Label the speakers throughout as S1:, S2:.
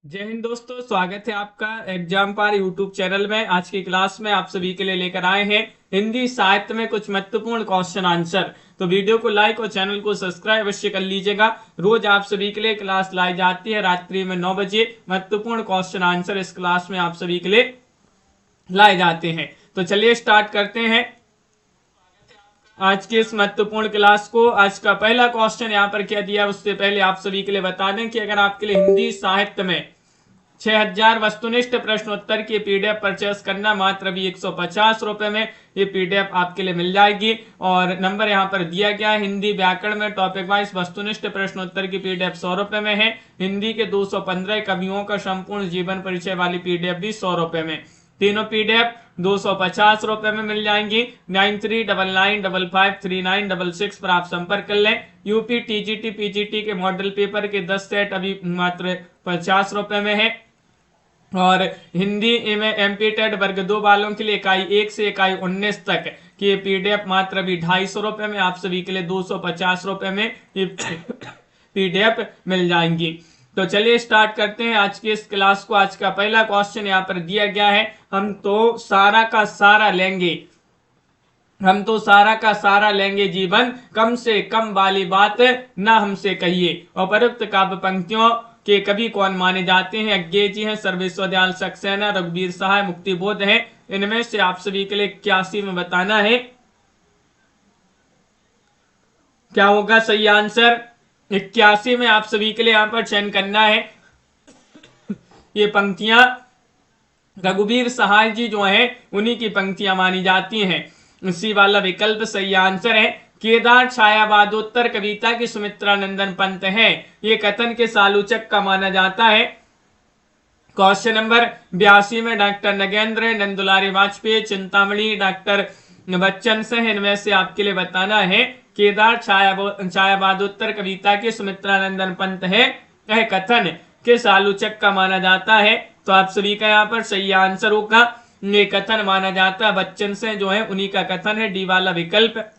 S1: जय हिंद दोस्तों, स्वागत है आपका एग्जाम पार यूट्यूब चैनल में। आज की क्लास में आप सभी के लिए लेकर आए हैं हिंदी साहित्य में कुछ महत्वपूर्ण क्वेश्चन आंसर। तो वीडियो को लाइक और चैनल को सब्सक्राइब अवश्य कर लीजिएगा। रोज आप सभी के लिए क्लास लाई जाती है रात्रि में 9 बजे। महत्वपूर्ण क्वेश्चन आंसर इस क्लास में आप सभी के लिए लाए जाते हैं। तो चलिए स्टार्ट करते हैं आज के इस महत्वपूर्ण क्लास को। आज का पहला क्वेश्चन यहाँ पर क्या दिया, उससे पहले आप सभी के लिए बता दें कि अगर आपके लिए हिंदी साहित्य में 6000 वस्तुनिष्ठ प्रश्नोत्तर की पीडीएफ परचेस करना मात्र भी 150 रुपए में ये पीडीएफ आपके लिए मिल जाएगी। और नंबर यहाँ पर दिया गया है। हिंदी व्याकरण में टॉपिक वाइज वस्तुनिष्ठ प्रश्नोत्तर की पीडीएफ 100 रुपए में है। हिंदी के 215 कवियों का संपूर्ण जीवन परिचय वाली पीडीएफ भी 100 रुपए में। तीनों पीडीएफ 250 रुपए में मिल जाएंगी। 9399553966 पर आप संपर्क कर लें। यूपी टीजीटी पीजीटी के मॉडल पेपर के 10 सेट अभी मात्र 50 रुपए में है। और हिंदी में एमपी टेट वर्ग 2 वालों के लिए इकाई 1 से इकाई 19 तक की पीडीएफ मात्र भी 250 रुपए में, आप सभी के लिए 250 रुपए में ये पीडीएफ मिल जाएंगी। तो चलिए स्टार्ट करते हैं आज की इस क्लास को। आज का पहला क्वेश्चन यहाँ पर दिया गया है। हम तो सारा का सारा लेंगे जीवन, कम से कम वाली बात ना हमसे कहिए। उपरोक्त काव्य पंक्तियों के कवि कौन माने जाते हैं? अज्ञे जी हैं, सर्वेश्वर दयाल सक्सेना, रघुवीर सहाय, मुक्तिबोध है। इनमें से आप सभी के लिए 81 में बताना है क्या होगा सही आंसर। 81 में आप सभी के लिए यहाँ पर चयन करना है। ये पंक्तियां रघुवीर सहाय जी जो है उन्हीं की पंक्तियां मानी जाती हैं। इसी वाला विकल्प सही आंसर है। केदार छायावादोत्तर कविता की सुमित्रा नंदन पंत है। ये कथन के सालूचक का माना जाता है। क्वेश्चन नंबर 82 में डॉक्टर नगेंद्र, नंदुलारी वाजपेयी, चिंतामणि, डॉक्टर बच्चन से इनमें से आपके लिए बताना है केदार छायावादोत्तर कविता की सुमित्रा नंदन पंत है यह कथन किस आलोचक का माना जाता है? तो आप सभी का यहाँ पर सही आंसर होगा ये कथन माना जाता है बच्चन से जो है उन्हीं का कथन है। डी वाला विकल्प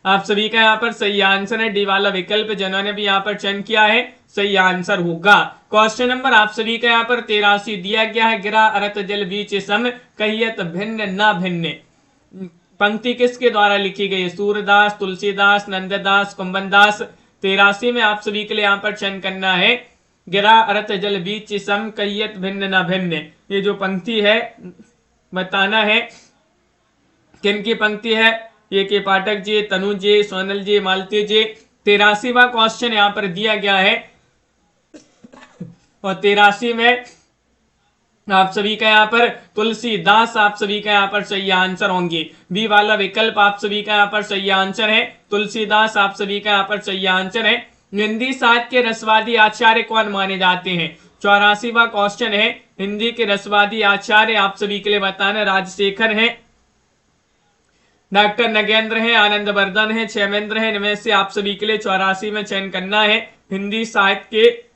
S1: आप सभी का यहाँ पर सही आंसर है। डी वाला विकल्प जिन्होंने भी यहाँ पर चयन किया है सही आंसर होगा। क्वेश्चन नंबर आप सभी का यहाँ पर 83 दिया गया है। गिरा अरत जल बीच सम, कहियत भिन्न ना भिन्न। पंक्ति किसके द्वारा लिखी गई है? सूरदास, तुलसीदास, नंददास, कुंभनदास। 83 में आप सभी के लिए यहाँ पर चयन करना है गिरा अरत जल बीच सम, कहियत भिन्न न भिन्न। ये जो पंक्ति है बताना है किन की पंक्ति है। ये के पाठक जी, तनु जी, सोनल जी, मालती जी। 83वां क्वेश्चन यहाँ पर दिया गया है और 83 में आप सभी का यहाँ पर तुलसीदास आप सभी का यहाँ पर सही आंसर होंगे। बी वाला विकल्प आप सभी का यहाँ पर सही आंसर है। तुलसीदास आप सभी का यहाँ पर सही आंसर है। हिंदी साहित्य के रसवादी आचार्य कौन माने जाते हैं? 84वां क्वेश्चन है। हिंदी के रसवादी आचार्य आप सभी के लिए बताना राजशेखर है, डॉक्टर नगेंद्र है, आनंदवर्धन है, क्षेमेंद्र है। इनमें से आप सभी के लिए 84 में चयन करना है हिंदी साहित्य के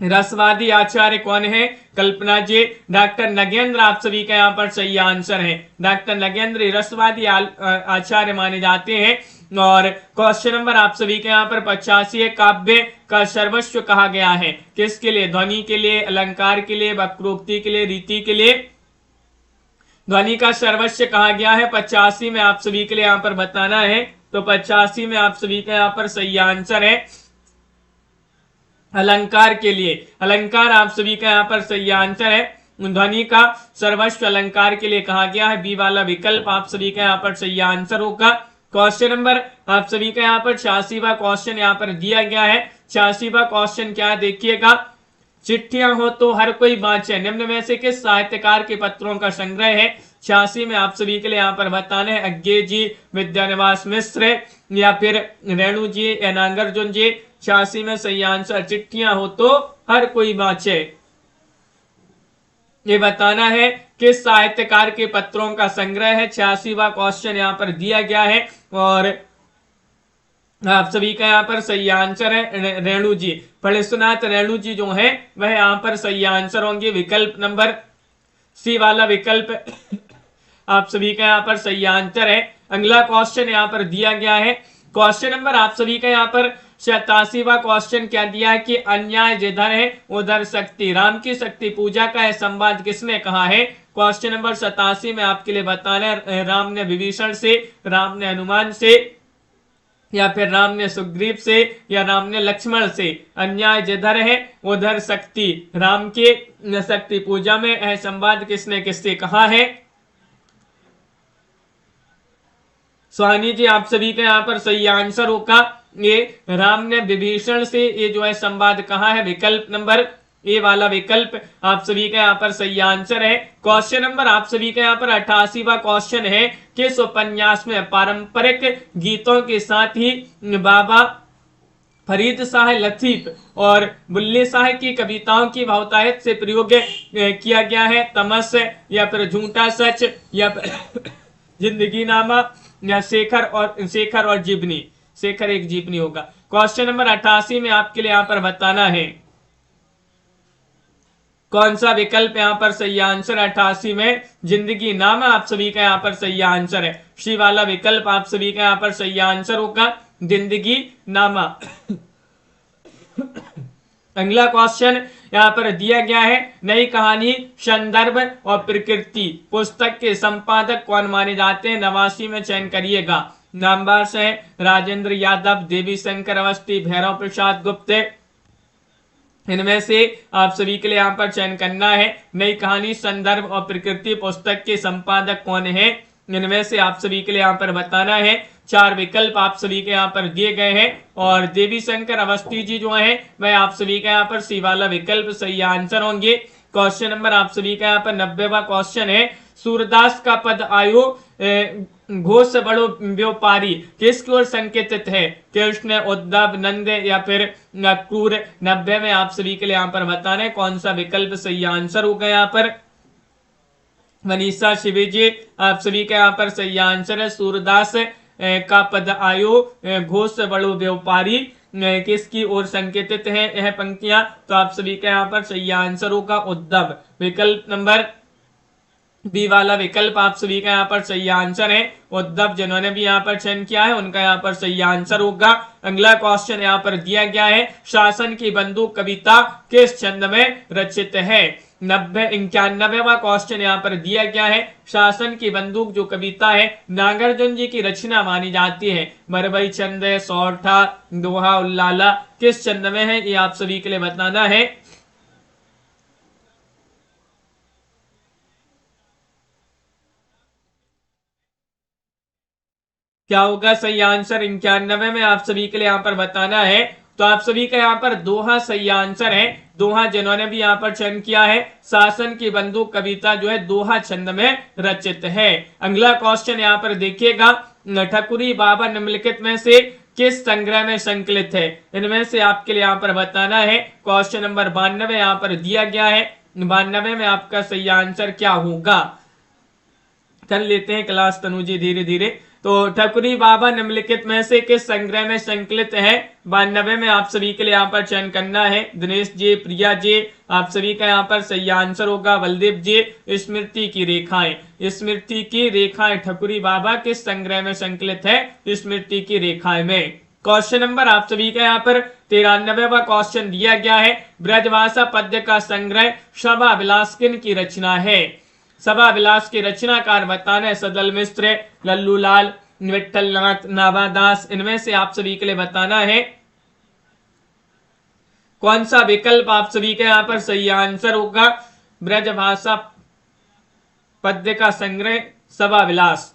S1: रसवादी आचार्य कौन है? कल्पना जी। डॉक्टर नगेंद्र आप सभी का यहाँ पर सही आंसर है। डॉक्टर नगेंद्र रसवादी आचार्य माने जाते हैं। और क्वेश्चन नंबर आप सभी के यहाँ पर 85 काव्य का सर्वस्व कहा गया है किसके लिए? ध्वनि के लिए, अलंकार के लिए, वक्रोक्ति के लिए, रीति के लिए। ध्वनि का सर्वस्व कहा गया है। 85 में आप सभी के लिए यहाँ पर बताना है। तो 85 में आप सभी का यहाँ पर सही आंसर है अलंकार के लिए। अलंकार आप सभी का यहाँ पर सही आंसर है। ध्वनि का सर्वस्व अलंकार के लिए कहा गया है। बी वाला विकल्प आप सभी का यहाँ पर सही आंसर होगा। क्वेश्चन नंबर आप सभी का यहाँ पर 86वां क्वेश्चन यहाँ पर दिया गया है। 86वां क्वेश्चन क्या है देखिएगा। चिट्ठियां हो तो हर कोई बाँचे निम्न में से किस साहित्यकार के पत्रों का संग्रह है? 86 में आप सभी के लिए यहाँ पर बताना है अज्ञे जी, विद्यानिवास मिश्र या फिर रेणु जी या नागार्जुन जी। 86 में सही आंसर चिट्ठियां हो तो हर कोई बाँचे। ये बताना है किस साहित्यकार के पत्रों का संग्रह है। 86वां क्वेश्चन यहाँ पर दिया गया है और आप सभी का यहाँ पर सही आंसर है रेणु जी। फणीश्वरनाथ रेणु जी जो है वह यहाँ पर सही आंसर होंगे। विकल्प नंबर सी वाला विकल्प आप सभी का यहाँ पर सही आंसर है। अगला क्वेश्चन यहाँ पर दिया गया है। क्वेश्चन नंबर आप सभी का यहाँ पर 87वां क्वेश्चन क्या दिया है कि अन्याय जिधर है उधर शक्ति, राम की शक्ति पूजा का है संवाद किसने कहा है। क्वेश्चन नंबर 87 में आपके लिए बताना है राम ने विभीषण से, राम ने हनुमान से, या फिर राम ने सुग्रीव से, या राम ने लक्ष्मण से। अन्याय जिधर है उधर शक्ति, राम के शक्ति पूजा में यह संवाद किसने किससे कहा है। सोहानी जी आप सभी का यहाँ पर सही आंसर होगा ये राम ने विभीषण से ये जो है संवाद कहा है, विकल्प नंबर ए वाला विकल्प आप सभी का यहाँ पर सही आंसर है। क्वेश्चन नंबर आप सभी का यहाँ पर 88वां क्वेश्चन है किस उपन्यास में पारंपरिक गीतों के साथ ही बाबा फरीद शाह लतीफ और बुल्ले शाह की कविताओं की बहुतायत से प्रयोग किया गया है। तमस, या फिर झूठा सच, या फिर जिंदगी नामा, या शेखर और जीवनी। शेखर एक जीवनी होगा। क्वेश्चन नंबर 88 में आपके लिए यहाँ पर बताना है कौन सा विकल्प यहाँ पर सही आंसर। 88 में जिंदगी नामा आप सभी का यहाँ पर सही आंसर है। सी वाला विकल्प आप सभी का यहाँ पर सही आंसर होगा, जिंदगी नामा। अगला क्वेश्चन यहाँ पर दिया गया है नई कहानी संदर्भ और प्रकृति पुस्तक के संपादक कौन माने जाते हैं। 89 में चयन करिएगा। नामवर से राजेंद्र यादव, देवी शंकर अवस्थी, भैरव प्रसाद गुप्त। इनमें से आप सभी के लिए यहाँ पर चयन करना है नई कहानी संदर्भ और प्रकृति पुस्तक के संपादक कौन है। इनमें से आप सभी के लिए यहाँ पर बताना है। 4 विकल्प आप सभी के यहाँ पर दिए गए हैं और देवी शंकर अवस्थी जी जो है वह आप सभी का यहाँ पर सी वाला विकल्प सही आंसर होंगे। क्वेश्चन नंबर आप सभी का यहाँ पर 90वां क्वेश्चन है सूरदास का पद आयु घोष बड़ो व्यापारी किसकी ओर संकेतित है। कृष्ण, उद्धव, नंद, या फिर क्रूर। 90 में आप सभी के लिए यहाँ पर बताना है कौन सा विकल्प सही आंसर होगा। यहाँ पर मनीषा शिवी जी आप सभी का यहाँ पर सही आंसर है सूरदास का पद आयु घोष बड़ो व्यापारी किसकी ओर संकेतित है यह पंक्तियां। तो आप सभी का यहाँ पर सही आंसर होगा उद्धव। विकल्प नंबर बी वाला विकल्प आप सभी का यहाँ पर सही आंसर है उद्धव। जिन्होंने भी यहाँ पर चयन किया है उनका यहाँ पर सही आंसर होगा। अगला क्वेश्चन यहाँ पर दिया गया है शासन की बंदूक कविता किस छंद में रचित है। 91वां क्वेश्चन यहाँ पर दिया गया है शासन की बंदूक जो कविता है नागार्जुन जी की रचना मानी जाती है। मरवई छंद, सौठा, दोहा, उल्लाला किस छंद में है ये आप सभी के लिए बताना है। क्या होगा सही आंसर। 91 में आप सभी के लिए यहाँ पर बताना है। तो आप सभी का यहाँ पर दोहा सही आंसर है। दोहा जिन्होंने भी यहाँ पर चयन किया है शासन की बंदूक कविता जो है दोहा छंद में रचित है। अगला क्वेश्चन यहाँ पर देखिएगा ठकुरी बाबा निम्नलिखित में से किस संग्रह में संकलित है। इनमें से आपके लिए यहाँ पर बताना है। क्वेश्चन नंबर 92 यहाँ पर दिया गया है। 92 में आपका सही आंसर क्या होगा कर लेते हैं क्लास तनु जी धीरे धीरे। तो ठकुरी बाबा निम्नलिखित में से किस संग्रह में संकलित है। 92 में आप सभी के लिए यहाँ पर चयन करना है। दिनेश जी, प्रिया जी आप सभी का यहाँ पर सही आंसर होगा। बलदेव जी स्मृति की रेखाएं। स्मृति की रेखाएं ठकुरी बाबा किस संग्रह में संकलित है स्मृति की रेखाएं में। क्वेश्चन नंबर आप सभी का यहाँ पर 93वां क्वेश्चन दिया गया है ब्रजभाषा पद्य का संग्रह सभा विलास किन की रचना है। सभा विलास के रचनाकार बताना है सदल मिश्र, लल्लू लाल, विठल नाथ, नाभादास। इनमें से आप सभी के लिए बताना है कौन सा विकल्प आप सभी के यहाँ पर सही आंसर होगा। ब्रजभाषा पद्य का संग्रह सभा विलास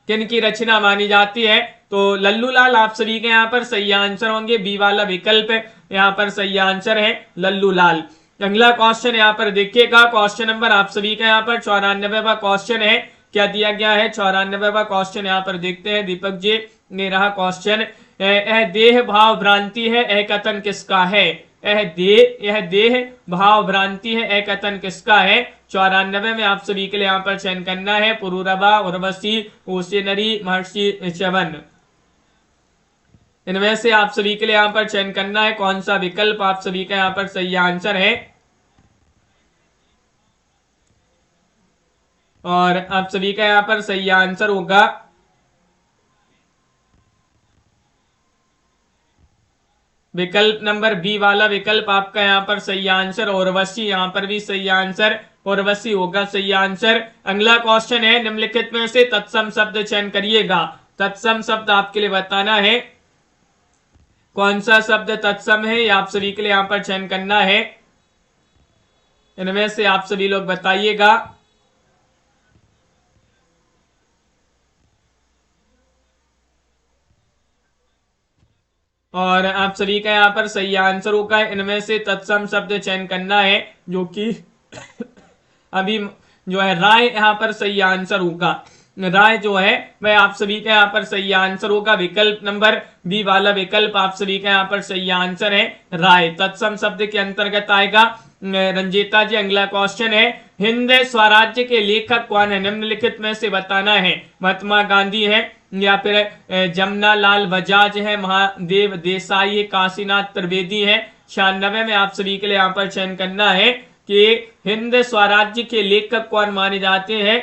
S1: किन की रचना मानी जाती है। तो लल्लू लाल आप सभी के यहाँ पर सही आंसर होंगे। बी वाला विकल्प यहाँ पर सही आंसर है लल्लू लाल। अगला क्वेश्चन यहाँ पर देखिएगा क्वेश्चन नंबर आप सभी का यहाँ पर 94वां क्वेश्चन है। क्या दिया गया है 94वां क्वेश्चन यहाँ पर देखते हैं दीपक जी ने रहा क्वेश्चन। यह देह भाव भ्रांति है यह कथन किसका है। यह देह भाव भ्रांति है यह कथन किसका है। 94 में आप सभी के लिए यहाँ पर चयन करना है पुरूरवा, उर्वशी, ओशेनरी, महर्षि च्यवन। इनमें से आप सभी के लिए यहाँ पर चयन करना है कौन सा विकल्प आप सभी का यहाँ पर सही आंसर है। और आप सभी का यहाँ पर सही आंसर होगा विकल्प नंबर बी वाला विकल्प आपका यहाँ पर सही आंसर। उर्वशी यहाँ पर भी सही आंसर, उर्वशी होगा सही आंसर। अगला क्वेश्चन है, निम्नलिखित में से तत्सम शब्द चयन करिएगा। तत्सम शब्द आपके लिए बताना है, कौन सा शब्द तत्सम है, ये आप सभी के लिए यहाँ पर चयन करना है। इनमें से आप सभी लोग बताइएगा। और आप सभी का यहाँ पर सही आंसर होगा। इनमें से तत्सम शब्द चयन करना है, जो कि अभी जो है राय यहाँ पर सही आंसर होगा। राय जो है वह आप सभी का यहाँ पर सही आंसर होगा। विकल्प नंबर बी वाला विकल्प आप सभी का यहाँ पर सही आंसर है, राय तत्सम शब्द के अंतर्गत आएगा। रंजीता जी अगला क्वेश्चन है, हिंद स्वराज्य के लेखक कौन है, निम्नलिखित में से बताना है। महात्मा गांधी है, या फिर जमुना लाल बजाज है, महादेव देसाई है, काशीनाथ त्रिवेदी है। 96 में आप सभी के लिए यहाँ पर चयन करना है कि हिंद स्वराज्य के लेखक कौन माने जाते हैं।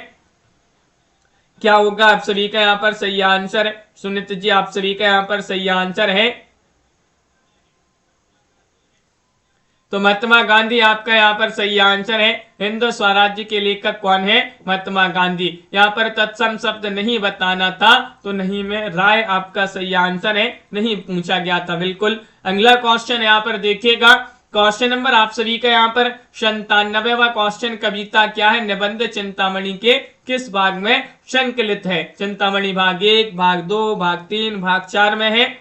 S1: क्या होगा आप सभी का यहाँ पर सही आंसर। सुनीत जी आप सभी का यहाँ पर सही आंसर है, तो महात्मा गांधी आपका यहाँ पर सही आंसर है। हिंद स्वराज्य के लेखक कौन है, महात्मा गांधी। यहाँ पर तत्सम शब्द नहीं बताना था, तो नहीं में राय आपका सही आंसर है, नहीं पूछा गया था बिल्कुल। अगला क्वेश्चन यहाँ पर देखिएगा, क्वेश्चन नंबर आप सभी का यहाँ पर 97वां क्वेश्चन, कविता क्या है, निबंध चिंतामणि के किस भाग में संकलित है। चिंतामणि भाग 1, भाग 2, भाग 3, भाग 4 में है।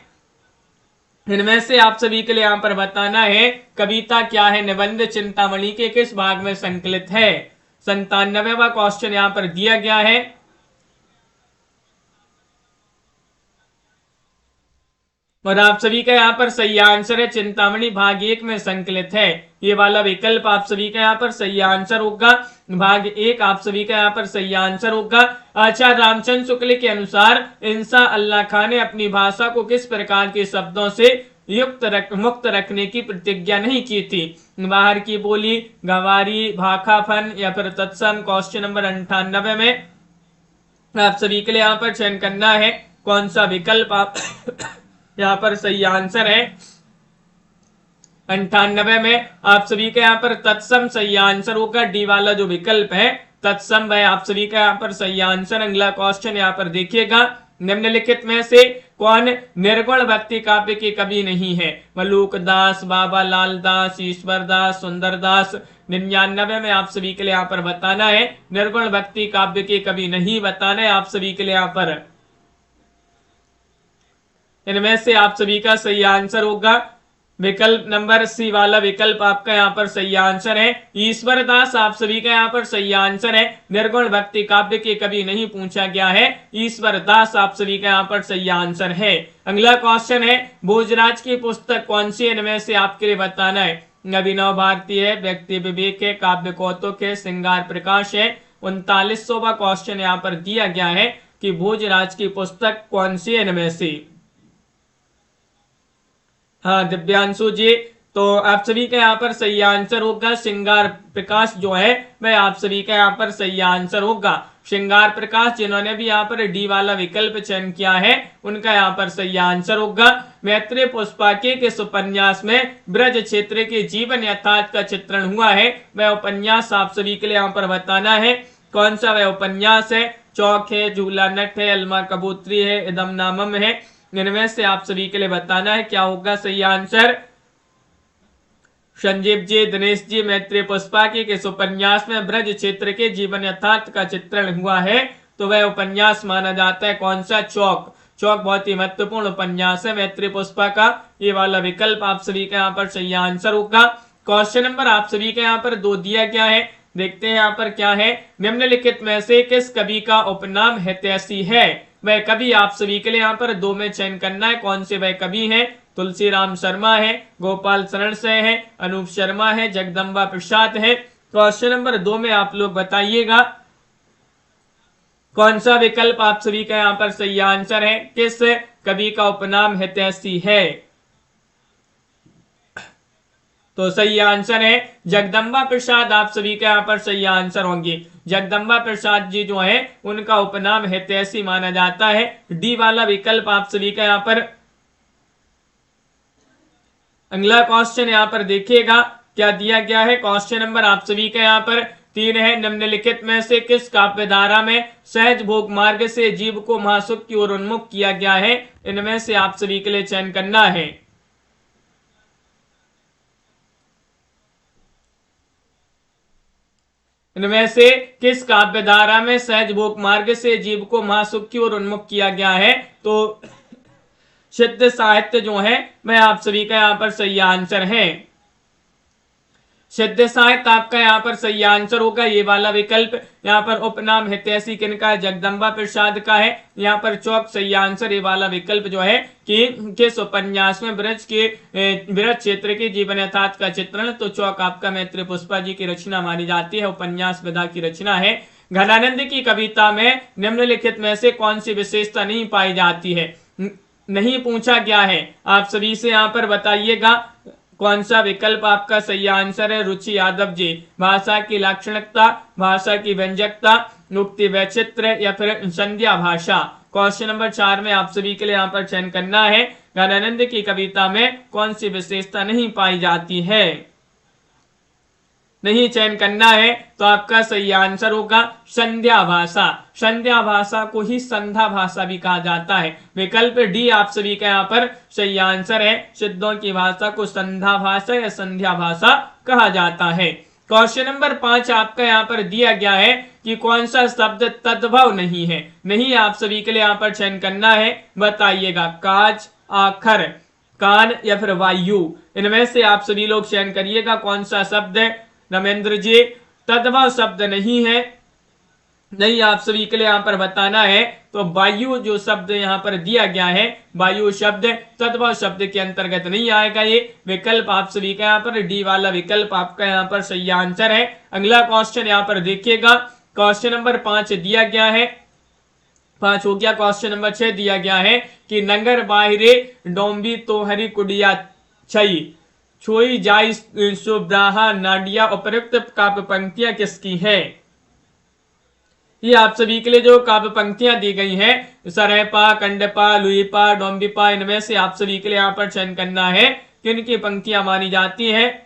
S1: इनमें से आप सभी के लिए यहाँ पर बताना है, कविता क्या है, निबंध चिंतामणि के किस भाग में संकलित है। 97वां क्वेश्चन यहाँ पर दिया गया है। और आप सभी का यहाँ पर सही आंसर है, चिंतामणि भाग 1 में संकलित है। ये वाला विकल्प आप सभी का यहाँ पर सही आंसर होगा, भाग 1 आप सभी का यहाँ पर सही आंसर होगा। आचार्य रामचंद्र शुक्ल के अनुसार इंसा अल्लाह खान ने अपनी भाषा को किस प्रकार के शब्दों से मुक्त रखने की प्रतिज्ञा नहीं की थी। बाहर की बोली, गवारी, भाखाफन या फिर तत्सम। क्वेश्चन नंबर 98 में आप सभी के लिए यहाँ पर चयन करना है, कौन सा विकल्प आप यहाँ पर सही आंसर है। 98 में आप सभी का यहाँ पर तत्सम सही आंसर होगा। डी वाला जो विकल्प है तत्सम, वह आप सभी का यहाँ पर सही आंसर। अगला क्वेश्चन यहाँ पर देखिएगा, निम्नलिखित में से कौन निर्गुण भक्ति काव्य के कवि नहीं है। मलूक दास, बाबा लाल दास, ईश्वर दास, सुंदर दास। 99 में आप सभी के लिए यहाँ पर बताना है, निर्गुण भक्ति काव्य के कवि नहीं बताना है आप सभी के लिए यहाँ पर। इनमें से आप सभी का सही आंसर होगा विकल्प नंबर सी वाला विकल्प आपका यहाँ पर सही आंसर है। ईश्वर दास आप सभी का यहाँ पर सही आंसर है। निर्गुण भक्ति काव्य के कवि नहीं पूछा गया है, ईश्वर दास आप सभी का यहाँ पर सही आंसर है। अगला क्वेश्चन है, भोजराज की पुस्तक कौन सी, इनमें से आपके लिए बताना है। अभिनव भारती है, व्यक्ति विवेक है, काव्य कौतुक है, श्रृंगार प्रकाश है। 39वां क्वेश्चन यहाँ पर दिया गया है कि भोजराज की पुस्तक कौन सी है इनमें से। हाँ दिव्यांशु जी, तो आप सभी का यहाँ पर सही आंसर होगा श्रृंगार प्रकाश जो है वह आप सभी का यहाँ पर सही आंसर होगा। श्रृंगार प्रकाश जिन्होंने भी यहाँ पर डी वाला विकल्प चयन किया है उनका यहाँ पर सही आंसर होगा। मैत्रेय पुष्पाके के उपन्यास में ब्रज क्षेत्र के जीवन यथार्थ का चित्रण हुआ है, वह उपन्यास आप सभी के लिए यहाँ पर बताना है, कौन सा वह उपन्यास है। चौक है, झूला नट है, अलमा कबूतरी है, इदम नामम है। इनमें से आप सभी के लिए बताना है क्या होगा सही आंसर। संजीव जी, दिनेश जी, मैत्रेय पुष्पाके के उपन्यास में ब्रज क्षेत्र के जीवन यथार्थ का चित्रण हुआ है, तो वह उपन्यास माना जाता है कौन सा, चौक। चौक बहुत ही महत्वपूर्ण उपन्यास है मैत्रेय पुष्पा का। ये वाला विकल्प आप सभी का यहाँ पर सही आंसर होगा। क्वेश्चन नंबर आप सभी का यहाँ पर 2 दिया गया है, देखते हैं यहाँ पर क्या है। निम्नलिखित में से किस कवि का उपनाम हितैषी है। वह कवि आप सभी के लिए यहाँ पर 2 में चयन करना है, कौन से वह कवि है। तुलसीराम शर्मा है, गोपाल शरण से है, अनूप शर्मा है, जगदम्बा प्रसाद है। क्वेश्चन नंबर 2 में आप लोग बताइएगा कौन सा विकल्प आप सभी का यहाँ पर सही आंसर है, किस कवि का उपनाम हितैषी है। तो सही आंसर है जगदम्बा प्रसाद, आप सभी का यहाँ पर सही आंसर होंगे। जगदम्बा प्रसाद जी जो है उनका उपनाम हितैषी माना जाता है। डी वाला विकल्प आप सभी का यहाँ पर अगला क्वेश्चन यहाँ पर देखिएगा क्या दिया गया है। क्वेश्चन नंबर आप सभी का यहाँ पर 3 है। निम्नलिखित में से किस काव्य धारा में सहज भोग मार्ग से जीव को महासुख की ओर उन्मुख किया गया है। इनमें से आप सभी के लिए चयन करना है। इनमें से किस काव्य धारा में सहज भोग मार्ग से जीव को महासुख की ओर उन्मुख किया गया है। तो सिद्ध साहित्य जो है मैं आप सभी का यहाँ पर सही आंसर है। सिद्ध साहित्य आपका यहाँ पर सही आंसर होगा ये वाला विकल्प। यहाँ पर उपनाम हितैषी किनका है, जगदम्बा प्रसाद का है। यहाँ पर चौक सही आंसर ये वाला विकल्प जो है कि किस उपन्यास में ब्रज क्षेत्र के जीवन यथार्थ का चित्रण। तो चौक आपका मैत्री पुष्पा जी की रचना मानी जाती है, उपन्यास विधा की रचना है। घनानंद की कविता में निम्नलिखित में से कौन सी विशेषता नहीं पाई जाती है। नहीं पूछा गया है, आप सभी से यहाँ पर बताइएगा कौन सा विकल्प आपका सही आंसर है। रुचि यादव जी, भाषा की लाक्षणिकता, भाषा की व्यंजकता, नुक्ति वैचित्र या फिर संध्या भाषा। क्वेश्चन नंबर 4 में आप सभी के लिए यहाँ पर चयन करना है। घनानंद की कविता में कौन सी विशेषता नहीं पाई जाती है। नहीं चयन करना है तो आपका सही आंसर होगा संध्या भाषा। संध्या भाषा को ही संध्या भाषा भी कहा जाता है। विकल्प डी आप सभी का यहाँ पर सही आंसर है। सिद्धों की भाषा को संध्या भाषा या संध्या भाषा कहा जाता है। क्वेश्चन नंबर 5 आपका यहाँ पर दिया गया है कि कौन सा शब्द तद्भव नहीं है। नहीं आप सभी के लिए यहाँ पर चयन करना है, बताइएगा काज, आखर, कान या फिर वायु। इनमें से आप सभी लोग चयन करिएगा कौन सा शब्द है। रमेंद्र जी, तद्भव शब्द नहीं है, नहीं आप सभी के लिए यहाँ पर बताना है। तो वायु जो शब्द यहाँ पर दिया गया है, वायु शब्द तद्भव शब्द के अंतर्गत नहीं आएगा। ये विकल्प आप सभी का यहाँ पर डी वाला विकल्प आपका यहाँ पर सही आंसर है। अगला क्वेश्चन यहाँ पर देखिएगा। क्वेश्चन नंबर 5 दिया गया है, 5 हो गया। क्वेश्चन नंबर 6 दिया गया है कि नगर बाहिरे डोंबी तो हरी कुडिया छई छोई जाई सुब्राहा नाडिया उपयुक्त काव्य पंक्तियां किसकी है। ये आप सभी के लिए जो काव्य पंक्तियां दी गई हैं, सरयपा, कंडपा, लुईपा, डोंबिपा, इनमें से आप सभी के लिए यहाँ पर चयन करना है किन की पंक्तियां मानी जाती हैं।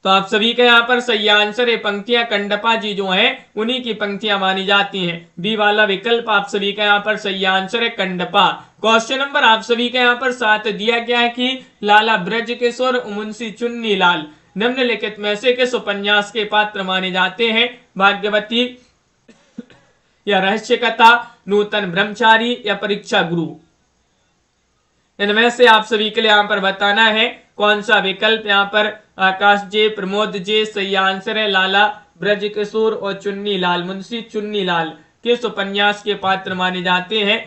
S1: तो आप सभी का यहाँ पर सही आंसर है पंक्तियां कंडपा जी जो है उन्हीं की पंक्तियां मानी जाती हैं। बी वाला विकल्प आप सभी का यहाँ पर सही आंसर है कंडपा। क्वेश्चन नंबर आप सभी का यहाँ पर 7 दिया गया है कि लाला ब्रज किशोर मुंशी चुन्नी लाल निम्नलिखित में से किस उपन्यास के पात्र माने जाते हैं। भाग्यवती या रहस्य कथा, नूतन ब्रह्मचारी या परीक्षा गुरु। इनमें से आप सभी के लिए यहाँ पर बताना है कौन सा विकल्प यहाँ पर। आकाश जी, प्रमोद जी, सही आंसर है लाला ब्रज किशोर और चुन्नी लाल, मुंशी चुन्नी लाल किस उपन्यास के पात्र माने जाते हैं।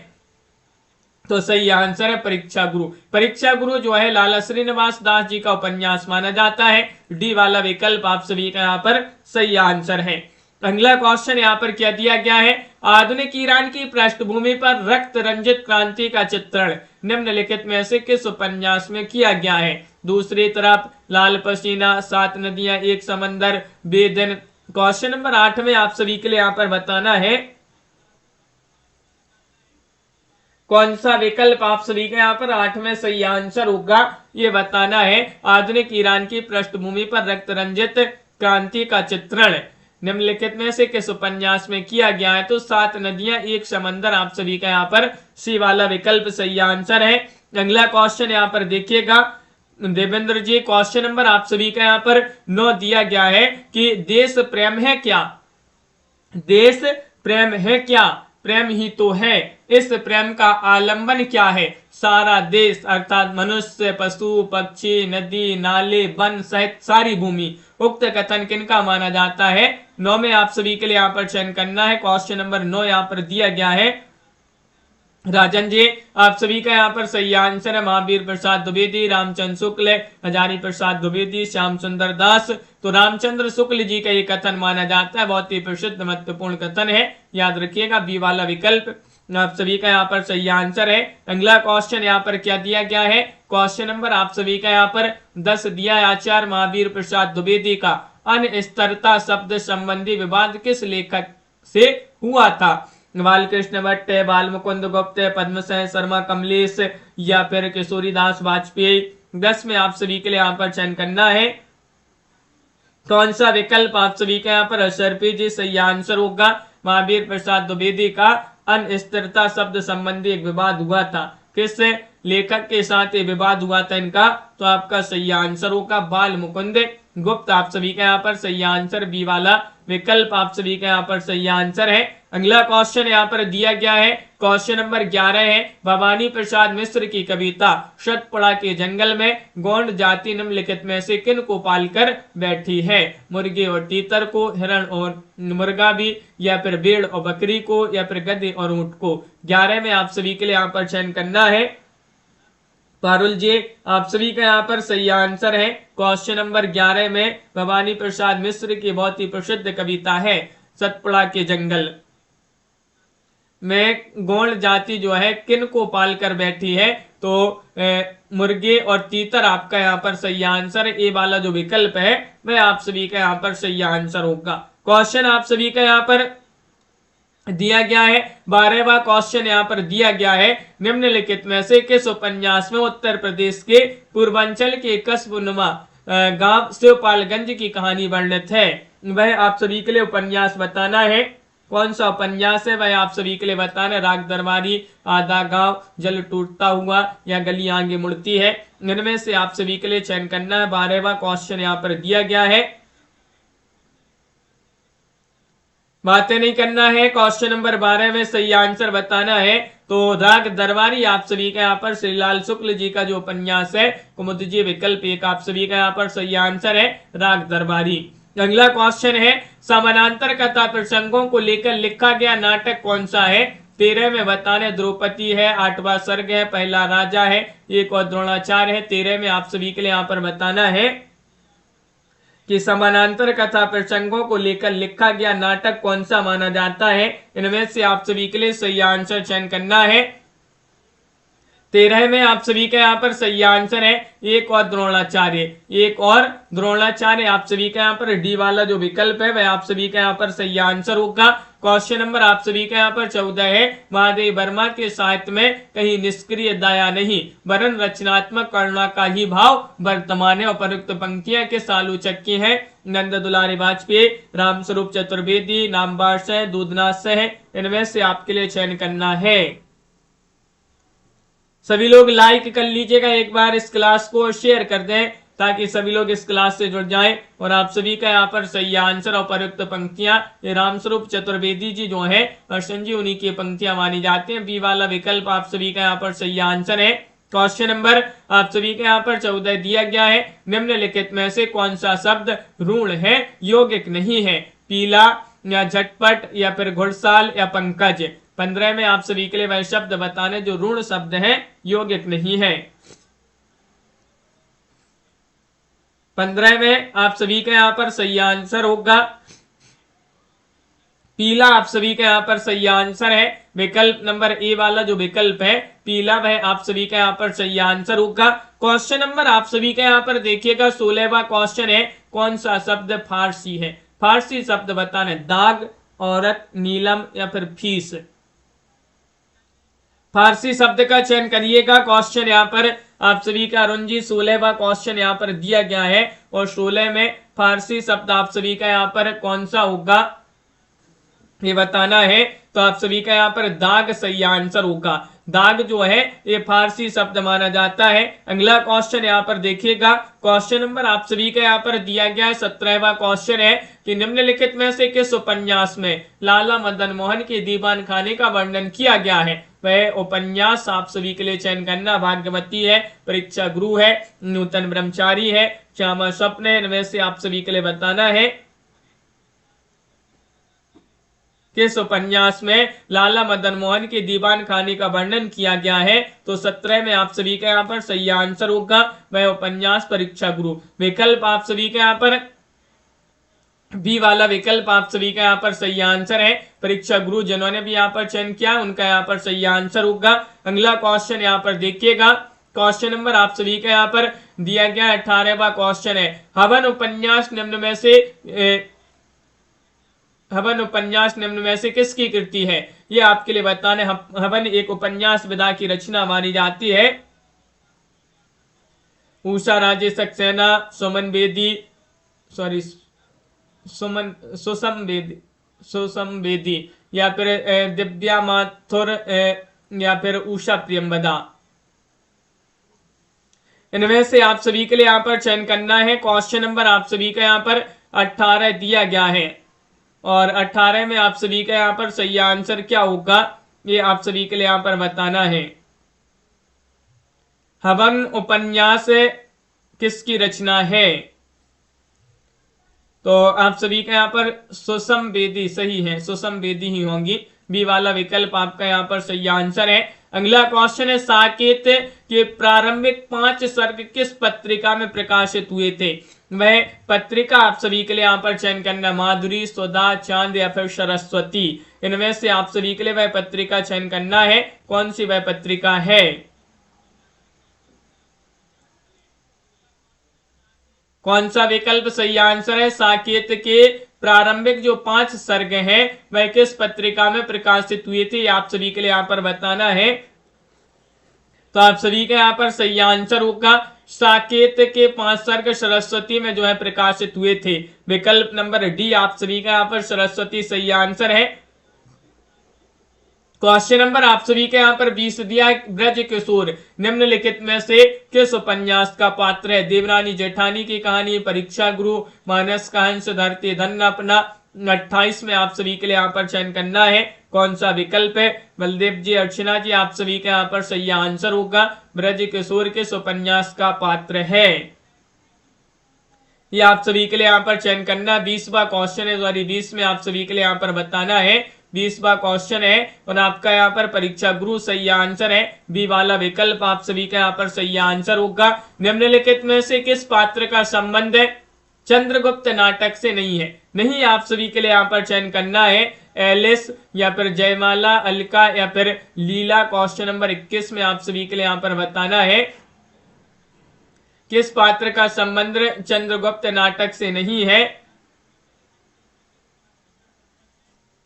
S1: तो सही आंसर है परीक्षा गुरु। परीक्षा गुरु जो है लाला श्रीनिवास दास जी का उपन्यास माना जाता है। डी वाला विकल्प आप सभी का यहाँ पर सही आंसर है। अगला क्वेश्चन यहाँ पर क्या दिया गया है। आधुनिक ईरान की पृष्ठभूमि पर रक्त रंजित क्रांति का चित्रण निम्नलिखित में से किस उपन्यास में किया गया है। दूसरी तरफ, लाल पसीना, 7 नदियां एक समंदर, बेदिन। क्वेश्चन नंबर 8 में आप सभी के लिए यहाँ पर बताना है कौन सा विकल्प आप सभी का यहाँ पर 8 में सही आंसर होगा, ये बताना है। आधुनिक ईरान की पृष्ठभूमि पर रक्त रंजित क्रांति का चित्रण निम्नलिखित में से किस उपन्यास में किया गया है। तो 7 नदियां एक समंदर आप सभी का यहाँ पर सी वाला विकल्प सही आंसर है। अगला क्वेश्चन यहाँ पर देखिएगा देवेंद्र जी। क्वेश्चन नंबर आप सभी का यहाँ पर 9 दिया गया है कि देश प्रेम है क्या। देश प्रेम है क्या, प्रेम ही तो है। इस प्रेम का आलंबन क्या है। सारा देश अर्थात मनुष्य, पशु, पक्षी, नदी, नाले, वन सहित सारी भूमि। उक्त कथन किनका माना जाता है। 9 में आप सभी के लिए यहाँ पर चयन करना है। क्वेश्चन नंबर 9 यहाँ पर दिया गया है। राजन जी, आप सभी का यहाँ पर सही आंसर है महावीर प्रसाद द्विवेदी, रामचंद्र शुक्ल, हजारी प्रसाद द्विवेदी, श्याम सुंदर दास। तो रामचंद्र शुक्ल जी का ये कथन माना जाता है, बहुत ही प्रसिद्ध महत्वपूर्ण कथन है, याद रखिएगा बी वाला विकल्प आप सभी का यहाँ पर सही आंसर है। अगला क्वेश्चन यहाँ पर क्या दिया गया है। क्वेश्चन नंबर आप सभी का यहाँ पर 10 दिया है। आचार्य महावीर प्रसाद द्विवेदी का अनस्तरता शब्द संबंधी विवाद किस लेखक से हुआ था। बालकृष्ण भट्ट, बाल मुकुंद गुप्त, पद्मसेन शर्मा, कमलेश या फिर किशोरीदास वाजपेयी। 10 में आप सभी के लिए यहाँ पर चयन करना है। कौन सा विकल्प आप सभी के यहाँ पर अशरफी जी सही आंसर होगा। महावीर प्रसाद द्विवेदी का अस्थिरता शब्द संबंधी एक विवाद हुआ था, किस लेखक के साथ ये विवाद हुआ था इनका, तो आपका सही आंसर होगा बाल मुकुंद गुप्त। आप सभी का यहाँ पर सही आंसर बी वाला विकल्प आप सभी का यहाँ पर सही आंसर है। अगला क्वेश्चन यहाँ पर दिया गया है, क्वेश्चन नंबर 11 है, भवानी प्रसाद मिश्र की कविता सतपुड़ा के जंगल में गोंड जाति निम्नलिखित में से किन को पालकर बैठी है। मुर्गे और तीतर को, हिरण और मुर्गा भी, या फिर भेड़ और बकरी को, या फिर गधे और ऊंट को। 11 में आप सभी के लिए यहाँ पर चयन करना है। पारुल जी आप सभी का यहाँ पर सही आंसर है। क्वेश्चन नंबर 11 में भवानी प्रसाद मिश्र की बहुत ही प्रसिद्ध कविता है सतपुड़ा के जंगल में गोंड जाति जो है किन को पाल कर बैठी है, तो मुर्गे और तीतर आपका यहाँ पर सही आंसर है। ए वाला जो विकल्प है वह आप सभी का यहाँ पर सही आंसर होगा। क्वेश्चन आप सभी का यहाँ पर दिया गया है, 12वां क्वेश्चन यहाँ पर दिया गया है, निम्नलिखित में से किस उपन्यास में उत्तर प्रदेश के पूर्वांचल के कस्बनुमा गांव शिवपालगंज की कहानी वर्णित है। वह आप सभी के लिए उपन्यास बताना है। कौन सा उपन्यास है वह आप सभी के लिए बताना है। राग दरबारी, आधा गांव, जल टूटता हुआ, या गली आगे मुड़ती है। इनमें से आप सभी के लिए चयन करना है। 12वां क्वेश्चन यहाँ पर दिया गया है, बातें नहीं करना है। क्वेश्चन नंबर 12 में सही आंसर बताना है। तो राग दरबारी आप सभी का यहाँ पर श्रीलाल शुक्ल जी का जो उपन्यास है, कुमुद जी विकल्प एक आप सभी का यहाँ पर सही आंसर है, राग दरबारी। अगला क्वेश्चन है, समानांतर कथा प्रसंगों को लेकर लिखा गया नाटक कौन सा है। 13 में बताने द्रौपदी है, 8वां सर्ग है, पहला राजा है, एक और द्रोणाचार्य है। 13 में आप सभी के लिए यहाँ पर बताना है कि समानांतर कथा प्रसंगों को लेकर लिखा गया नाटक कौन सा माना जाता है। इनमें से आप सभी के लिए सही आंसर चयन करना है। 13 में आप सभी का यहाँ पर सही आंसर है, एक और द्रोणाचार्य। एक और द्रोणाचार्य आप सभी का यहाँ पर डी वाला जो विकल्प है वह आप सभी का यहाँ पर सही आंसर होगा। क्वेश्चन नंबर आप सभी का यहाँ पर 14 है, महादेव वर्मा के साहित्य में कहीं निष्क्रिय दया नहीं वरन रचनात्मक करुणा का ही भाव वर्तमान है। उपयुक्त पंक्तियां किस आलोचक की हैं। नंद दुलारी वाजपेयी, रामस्वरूप चतुर्वेदी, नामवार सह, दूधनाथ सह। इनमें से आपके लिए चयन करना है। सभी लोग लाइक कर लीजिएगा, एक बार इस क्लास को शेयर कर दें ताकि सभी लोग इस क्लास से जुड़ जाएं। और आप सभी का यहाँ पर सही आंसर और प्रयुक्त पंक्तियां ये रामस्वरूप चतुर्वेदी जी जो है हर्षन जी उन्हीं की पंक्तियां मानी जाती हैं। बी वाला विकल्प आप सभी का यहाँ पर सही आंसर है। क्वेश्चन नंबर आप सभी के यहाँ पर 14 दिया गया है, निम्नलिखित में से कौन सा शब्द ऋण है, यौगिक नहीं है। पीला, या झटपट, या फिर घुड़साल, या पंकज। 15 में आप सभी के लिए वह शब्द बताने जो ऋण शब्द है, यौगिक नहीं है। 15 में आप सभी का यहाँ पर सही आंसर होगा पीला। आप सभी का यहाँ पर सही आंसर है। विकल्प नंबर ए वाला जो विकल्प है पीला वह आप सभी का यहाँ पर सही आंसर होगा। क्वेश्चन नंबर आप सभी का यहाँ पर देखिएगा 16वां क्वेश्चन है, कौन सा शब्द फारसी है। फारसी शब्द बताने, दाग, औरत, नीलम, या फिर फीस। फारसी शब्द का चयन करिएगा। क्वेश्चन यहाँ पर आप सभी का अरुण जी 16वां क्वेश्चन यहाँ पर दिया गया है और 16 में फारसी शब्द आप सभी का यहाँ पर कौन सा होगा ये बताना है। तो आप सभी का यहाँ पर दाग सही आंसर होगा। दाग जो है ये फारसी शब्द माना जाता है। अगला क्वेश्चन यहाँ पर देखिएगा, क्वेश्चन नंबर आप सभी का यहाँ पर दिया गया है 17वां क्वेश्चन है कि निम्नलिखित में से किस उपन्यास में लाला मदन मोहन के दीवान खाने का वर्णन किया गया है। वह उपन्यास आप सभी के लिए चयन करना, भाग्यवती है, परीक्षा गुरु है, नूतन ब्रह्मचारी है, श्यामा स्वप्न है। इनमें से आप सभी के लिए बताना है किस उपन्यास में लाला मदन मोहन के दीवान खाने का वर्णन किया गया है। तो 17 में आप सभी का यहाँ पर सही आंसर होगा वह उपन्यास परीक्षा गुरु। विकल्प आप सभी का यहाँ पर बी वाला विकल्प आप सभी का यहाँ पर सही आंसर है, परीक्षा गुरु। जिन्होंने भी यहाँ पर चयन किया उनका यहाँ पर सही आंसर होगा। अगला क्वेश्चन यहाँ पर देखिएगा, क्वेश्चन नंबर आप सभी का यहाँ पर दिया गया 18वां क्वेश्चन है, हवन उपन्यास निम्न में से हवन उपन्यास निम्न में से किसकी कृति है? ये आपके लिए बताने। हवन एक उपन्यास विधा की रचना मानी जाती है। उषा राजे सक्सेना, सुमन बेदी, सॉरी सुसम बेदी या फिर दिव्या माथुर या फिर उषा प्रियंवदा। इनमें से आप सभी के लिए यहाँ पर चयन करना है। क्वेश्चन नंबर आप सभी का यहाँ पर 18 दिया गया है और 18 में आप सभी का यहाँ पर सही आंसर क्या होगा ये आप सभी के लिए यहाँ पर बताना है। हवन उपन्यास किसकी रचना है? तो आप सभी का यहाँ पर सुसम बेदी सही है, सुसम बेदी ही होंगी। बी वाला विकल्प आपका यहाँ पर सही आंसर है। अगला क्वेश्चन है, साकेत के प्रारंभिक 5 सर्ग किस पत्रिका में प्रकाशित हुए थे? वह पत्रिका आप सभी के लिए यहाँ पर चयन करना, माधुरी, सुधा, चांद या फिर सरस्वती। इनमें से आप सभी के लिए वह पत्रिका चयन करना है। कौन सी वह पत्रिका है? कौन सा विकल्प सही आंसर है? साकेत के प्रारंभिक जो 5 सर्ग हैं वह किस पत्रिका में प्रकाशित हुए थे? आप सभी के लिए यहाँ पर बताना है। तो आप सभी का यहाँ पर सही आंसर होगा साकेत के 5 सर्ग सरस्वती में जो है प्रकाशित हुए थे। विकल्प नंबर डी आप सभी का यहाँ पर सरस्वती सही आंसर है। क्वेश्चन नंबर आप सभी के यहाँ पर 20 दिया, ब्रज किशोर निम्नलिखित में से किस उपन्यास का पात्र है? देवरानी जेठानी की कहानी, परीक्षा गुरु, मानस का हंस, धरती धन्य अपना। 28 में आप सभी के लिए यहाँ पर चयन करना है। कौन सा विकल्प है? बलदेव जी, अर्चना जी, आप सभी के यहाँ पर सही आंसर होगा ब्रज किशोर किस उपन्यास का पात्र है? ये आप सभी के लिए यहाँ पर चयन करना। 20वां क्वेश्चन है, सॉरी 20 में आप सभी के लिए यहाँ पर बताना है। 20वां क्वेश्चन है और आपका यहाँ पर परीक्षा गुरु सही आंसर है। बी वाला विकल्प आप सभी का यहाँ पर सही आंसर होगा। निम्नलिखित में से किस पात्र का संबंध चंद्रगुप्त नाटक से नहीं है? नहीं आप सभी के लिए यहाँ पर चयन करना है। एलिस या फिर जयमाला, अलका या फिर लीला। क्वेश्चन नंबर 21 में आप सभी के लिए यहाँ पर बताना है किस पात्र का संबंध चंद्रगुप्त नाटक से नहीं है?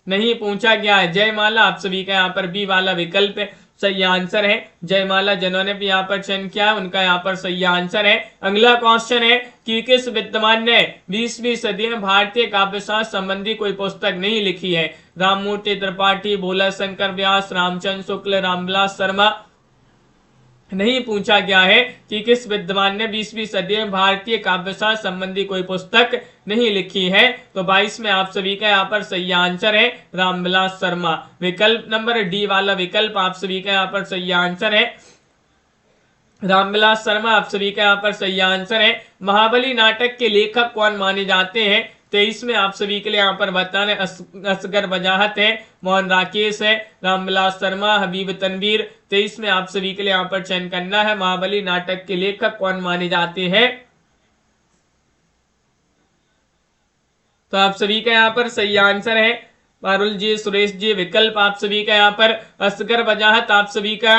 S1: नहीं पूछा गया है। जयमाला आप सभी का यहाँ पर बी वाला विकल्प सही आंसर है। जयमाला जिन्होंने भी यहाँ पर चयन किया है उनका यहाँ पर सही आंसर है। अगला क्वेश्चन है कि किस विद्वान ने 20वीं सदी में भारतीय काव्यशास्त्र संबंधी कोई पुस्तक नहीं लिखी है? राममूर्ति त्रिपाठी, भोला शंकर व्यास, रामचंद्र शुक्ल, रामविलास शर्मा। नहीं पूछा गया है कि किस विद्वान ने 20वीं सदी में भारतीय काव्यशास्त्र संबंधी कोई पुस्तक नहीं लिखी है। तो 22 में आप सभी का यहाँ पर सही आंसर है रामविलास शर्मा। विकल्प नंबर डी वाला विकल्प आप सभी का यहाँ पर सही आंसर है। रामविलास शर्मा आप सभी का यहाँ पर सही आंसर है। महाबली नाटक के लेखक कौन माने जाते हैं? 23 में आप सभी के लिए यहाँ पर बताने असगर वजाहत है, मोहन राकेश है, रामविलास शर्मा, हबीब तनवीर। 23 में आप सभी के लिए यहाँ पर चयन करना है महाबली नाटक के लेखक कौन माने जाते हैं। तो आप सभी का यहाँ पर सही आंसर है पारुल जी, सुरेश जी। विकल्प आप सभी का यहाँ पर असगर वजाहत आप सभी का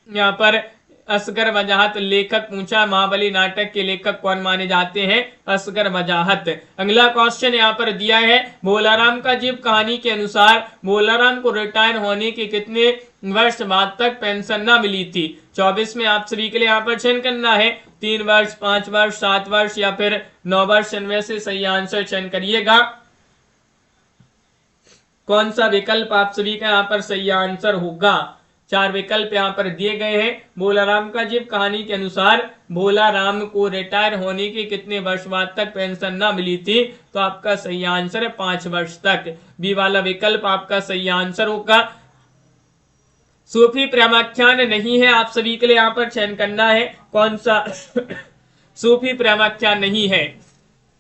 S1: यहाँ पर असगर वजाहत लेखक पूछा, महाबली नाटक के लेखक कौन माने जाते हैं? असगर वजाहत। अगला क्वेश्चन यहाँ पर दिया है, भोलाराम का जीव कहानी के अनुसार भोलाराम को रिटायर होने के कितने वर्ष बाद तक पेंशन न मिली थी? 24 में आप सभी के लिए यहाँ पर चयन करना है। 3 वर्ष, 5 वर्ष, 7 वर्ष या फिर 9 वर्ष। इनमें से सही आंसर चयन करिएगा। कौन सा विकल्प आप सभी का यहाँ पर सही आंसर होगा? 4 विकल्प यहाँ पर दिए गए हैं। भोलाराम का जीव कहानी के अनुसार भोलाराम को रिटायर होने के कितने वर्ष बाद तक पेंशन न मिली थी? तो आपका सही आंसर है 5 वर्ष तक। बी वाला विकल्प आपका सही आंसर होगा। सूफी प्रेमाख्यान नहीं है, आप सभी के लिए यहाँ पर चयन करना है। कौन सा सूफी प्रेमाख्यान नहीं है?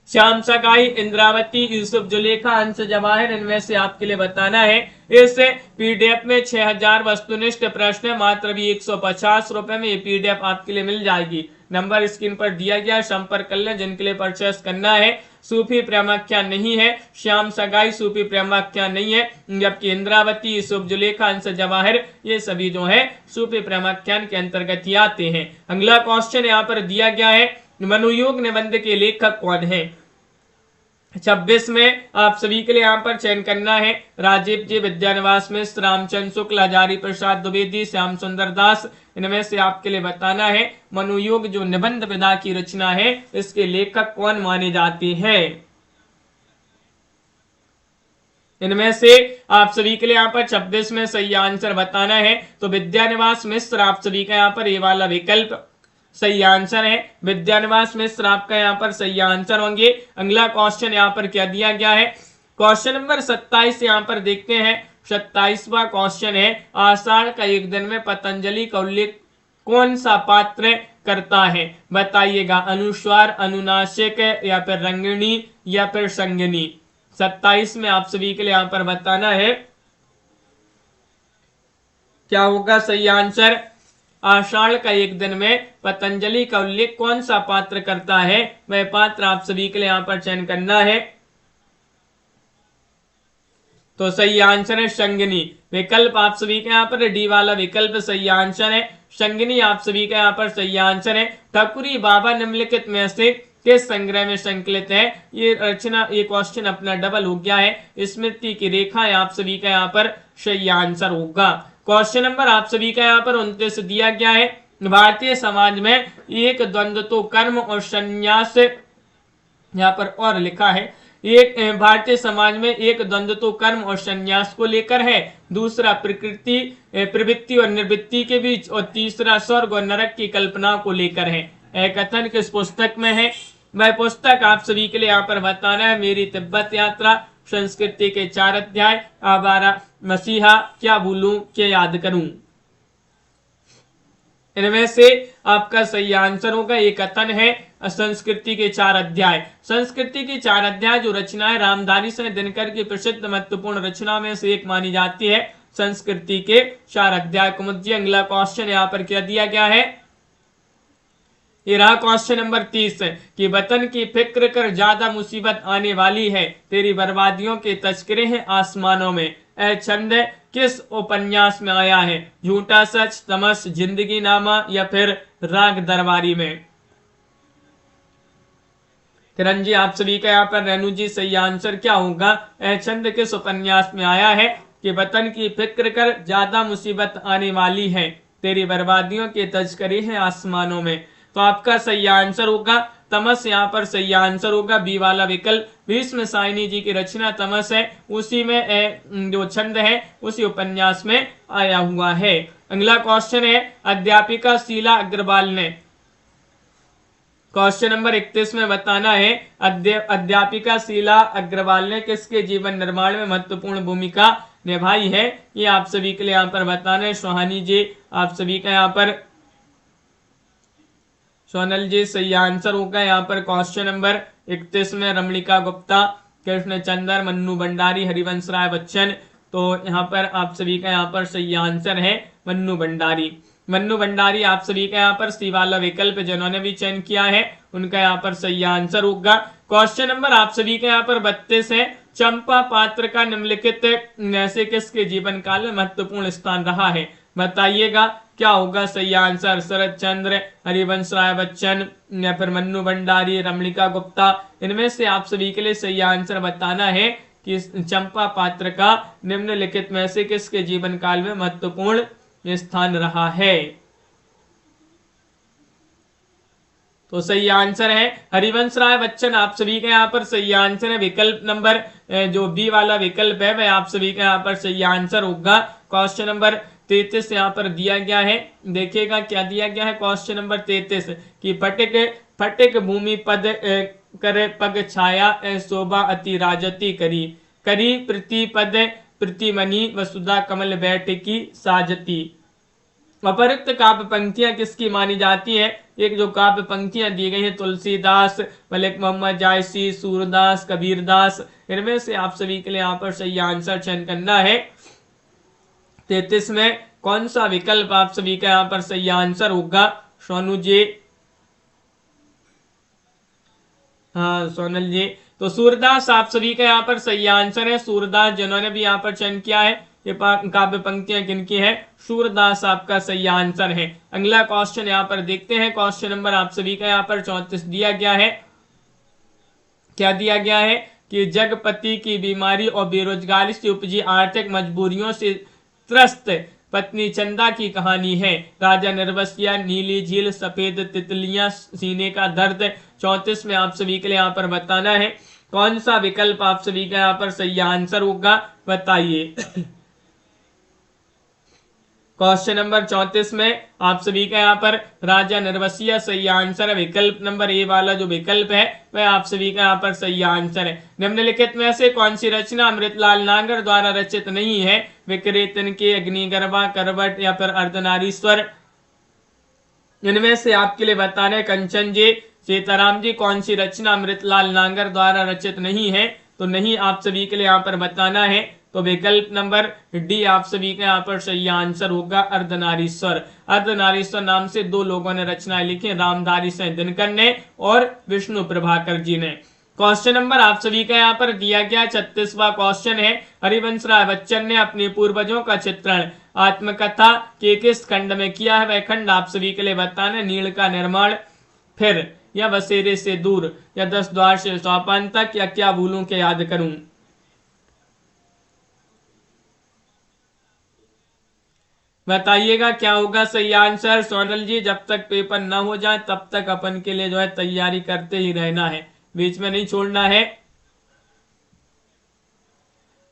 S1: श्याम सगाई, इंद्रावती, यूसुफ जुलेखा, हंस जवाहिर। इनमें से आपके लिए बताना है। इस पीडीएफ में 6000 वस्तुनिष्ठ प्रश्न है, मात्र भी 150 रुपए में ये पीडीएफ आपके लिए मिल जाएगी। नंबर स्क्रीन पर दिया गया, संपर्क कर लें जिनके लिए परचेस करना है। सूफी प्रेमाख्यान नहीं है, श्याम सगाई सूफी प्रेमाख्यान नहीं है, जबकि इंद्रावती, यूसुफ जुलेखा, हंस जवाहिर ये सभी जो है सूफी प्रेमाख्यान के अंतर्गत ही आते हैं। अगला क्वेश्चन यहाँ पर दिया गया है, मनुयोग निबंध के लेखक कौन है? 26 में आप सभी के लिए यहाँ पर चयन करना है राजीव जी, विद्यानिवास मिश्र, रामचंद्र शुक्ल, हजारी प्रसाद द्विवेदी, श्याम सुंदर दास। इनमें से आपके लिए बताना है मनुयोग जो निबंध विधा की रचना है इसके लेखक कौन माने जाते हैं। इनमें से आप सभी के लिए यहाँ पर 26 में सही आंसर बताना है। तो विद्यानिवास मिश्र आप सभी का यहाँ पर ये वाला विकल्प सही आंसर है। विद्यानिवास मिश्र आपका यहाँ पर सही आंसर होंगे। अगला क्वेश्चन यहाँ पर क्या दिया गया है, क्वेश्चन नंबर 27 यहाँ पर देखते हैं। 27वां क्वेश्चन है, आषाढ़ का एक दिन में पतंजलि का उल्लेख कौन सा पात्र करता है, बताइएगा। अनुस्वार, अनुनासिक या फिर रंगिणी या फिर संगिनी। 27 में आप सभी के लिए यहाँ पर बताना है क्या होगा सही आंसर। आषाढ़ का एक दिन में पतंजलि का उल्लेख कौन सा पात्र करता है, वह पात्र आप सभी के लिए यहाँ पर चयन करना है। तो सही आंसर है संगिनी। विकल्प आप सभी के यहाँ पर डी वाला विकल्प सही आंसर है। संगिनी आप सभी का यहाँ पर सही आंसर है। ठकुरी बाबा निम्नलिखित में से किस संग्रह में संकलित है। ये रचना, ये क्वेश्चन अपना डबल हो गया है। स्मृति की रेखा आप सभी का यहाँ पर सही आंसर होगा। क्वेश्चन नंबर आप सभी का यहाँ पर 29 दिया गया है। भारतीय समाज में एक द्वंद्व तो कर्म और संन्यास, यहाँ पर और लिखा है, एक भारतीय समाज में एक द्वंद्व तो कर्म और संन्यास को लेकर है, दूसरा प्रकृति प्रवृत्ति और निवृत्ति के बीच, और तीसरा स्वर्ग और नरक की कल्पना को लेकर है। यह कथन किस पुस्तक में है, वह पुस्तक आप सभी के लिए यहाँ पर बताना है। मेरी तिब्बत यात्रा, संस्कृति के 4 अध्याय, आवारा मसीहा, क्या भूलूं क्या याद करूं। इनमें से आपका सही आंसर होगा एक कथन है संस्कृति के 4 अध्याय। संस्कृति के 4 अध्याय जो रचना है रामधारी सिंह दिनकर की प्रसिद्ध महत्वपूर्ण रचना में से एक मानी जाती है। संस्कृति के 4 अध्याय को मुझे। अगला क्वेश्चन यहाँ पर क्या दिया गया है, ये रहा क्वेश्चन नंबर 30 कि वतन की फिक्र कर ज्यादा मुसीबत आने वाली है, तेरी बर्बादियों के तस्करे हैं आसमानों में। यह छंद किस उपन्यास में आया है, झूठा सच, तमस, जिंदगी नामा या फिर राग दरबारी में। किरण जी आप सभी का यहाँ पर, रेणु जी सही आंसर क्या होगा। यह छंद किस उपन्यास में आया है कि वतन की फिक्र कर ज्यादा मुसीबत आने वाली है, तेरी बर्बादियों के तस्करे हैं आसमानों में। तो आपका सही आंसर होगा तमस, यहाँ पर सही आंसर होगा बी वाला विकल्प। भीष्म साइनी जी की रचना तमस है, उसी में जो छंद है उसी उपन्यास में आया हुआ है। अगला क्वेश्चन है, अध्यापिका शीला अग्रवाल ने, क्वेश्चन नंबर 31 में बताना है अध्यापिका शीला अग्रवाल ने किसके जीवन निर्माण में महत्वपूर्ण भूमिका निभाई है। ये आप सभी के लिए यहाँ पर बताना है। सोहानी जी आप सभी का यहाँ पर, सोनल जी सही आंसर होगा यहाँ पर क्वेश्चन नंबर 31 में रमणिका गुप्ता, कृष्ण चंद्र, मन्नू भंडारी, हरिवंश राय बच्चन। तो यहाँ पर आप सभी का यहाँ पर सही आंसर है मन्नू भंडारी। मन्नू भंडारी आप सभी का यहाँ पर सी वाला विकल्प जिन्होंने भी चयन किया है उनका यहाँ पर सही आंसर होगा। क्वेश्चन नंबर आप सभी का यहाँ पर 32 है, चंपा पात्र का निम्नलिखित में से किसके जीवन काल में महत्वपूर्ण स्थान रहा है, बताइएगा क्या होगा सही आंसर। शरद चंद्र, हरिवंश राय बच्चन या फिर मन्नू भंडारी, रमणिका गुप्ता। इनमें से आप सभी के लिए सही आंसर बताना है कि चंपा पात्र का निम्नलिखित में से किसके जीवन काल में महत्वपूर्ण स्थान रहा है। तो सही आंसर है हरिवंश राय बच्चन। आप सभी का यहाँ पर सही आंसर है। विकल्प नंबर जो बी वाला विकल्प है वह आप सभी का यहाँ पर सही आंसर होगा। क्वेश्चन नंबर 33 यहाँ पर दिया गया है, देखिएगा क्या दिया गया है। क्वेश्चन नंबर 33 कि फटिक फटिक भूमि पद कर पग छाया शोभा अति राजती करी, करी प्रतिपद प्रतिमणि वसुधा कमल बैठकी साजती। अपरुक्त काव्य पंक्तियां किसकी मानी जाती है। एक जो काव्य पंक्तियां दी गई है तुलसीदास, मलिक मोहम्मद जायसी, सूरदास, कबीरदास। इनमें से आप सभी के लिए यहाँ पर सही आंसर चयन करना है। 33 में कौन सा विकल्प आप सभी का यहाँ पर सही आंसर होगा। सोनू जी, हाँ सोनल जी। तो सूरदास आप सभी का यहाँ पर सही आंसर है। सूरदास जिन्होंने भी यहाँ पर चयन किया है। ये काव्य पंक्तियां किनकी है, सूरदास आपका सही आंसर है। अगला क्वेश्चन यहाँ पर देखते हैं। क्वेश्चन नंबर आप सभी का यहाँ पर 34 दिया गया है। क्या दिया गया है कि जगपति की बीमारी और बेरोजगारी से उपजी आर्थिक मजबूरियों से त्रस्त पत्नी चंदा की कहानी है। राजा निर्वसिया, नीली झील, सफेद तितलियां, सीने का दर्द। 34 में आप सभी के लिए यहाँ पर बताना है कौन सा विकल्प आप सभी का यहाँ पर सही आंसर होगा, बताइए। क्वेश्चन नंबर 34 में आप सभी का यहाँ पर राजा निर्वसिया सही आंसर है। विकल्प नंबर ए वाला जो विकल्प है वह आप सभी का यहाँ पर सही आंसर है। निम्नलिखित में से कौन सी रचना अमृतलाल नागर द्वारा रचित नहीं है? विक्रेतन के, अग्निगर्भा, करवट या फिर अर्धनारीश्वर। इनमें से आपके लिए बताना है कंचन जी, सीताराम जी, कौन सी रचना अमृतलाल नागर द्वारा रचित नहीं है? तो नहीं आप सभी के लिए यहाँ पर बताना है, तो विकल्प नंबर डी आप सभी का यहाँ पर सही आंसर होगा, अर्धनारीश्वर। अर्धनारीश्वर नाम से 2 लोगों ने रचनाएं लिखी, रामधारी सिंह दिनकर ने और विष्णु प्रभाकर जी ने। क्वेश्चन नंबर आप सभी का यहाँ पर दिया गया 36वां क्वेश्चन है। हरिवंश राय बच्चन ने अपने पूर्वजों का चित्रण आत्मकथा के किस खंड में किया है? वह खंड आप सभी के लिए बताना, नीड़ का निर्माण, फिर या बसेरे से दूर, या 10 द्वार से सोपान तक, या क्या भूलूं के याद करूं। बताइएगा क्या होगा सही आंसर। सोनल जी, जब तक पेपर ना हो जाए तब तक अपन के लिए जो है तैयारी करते ही रहना है, बीच में नहीं छोड़ना है।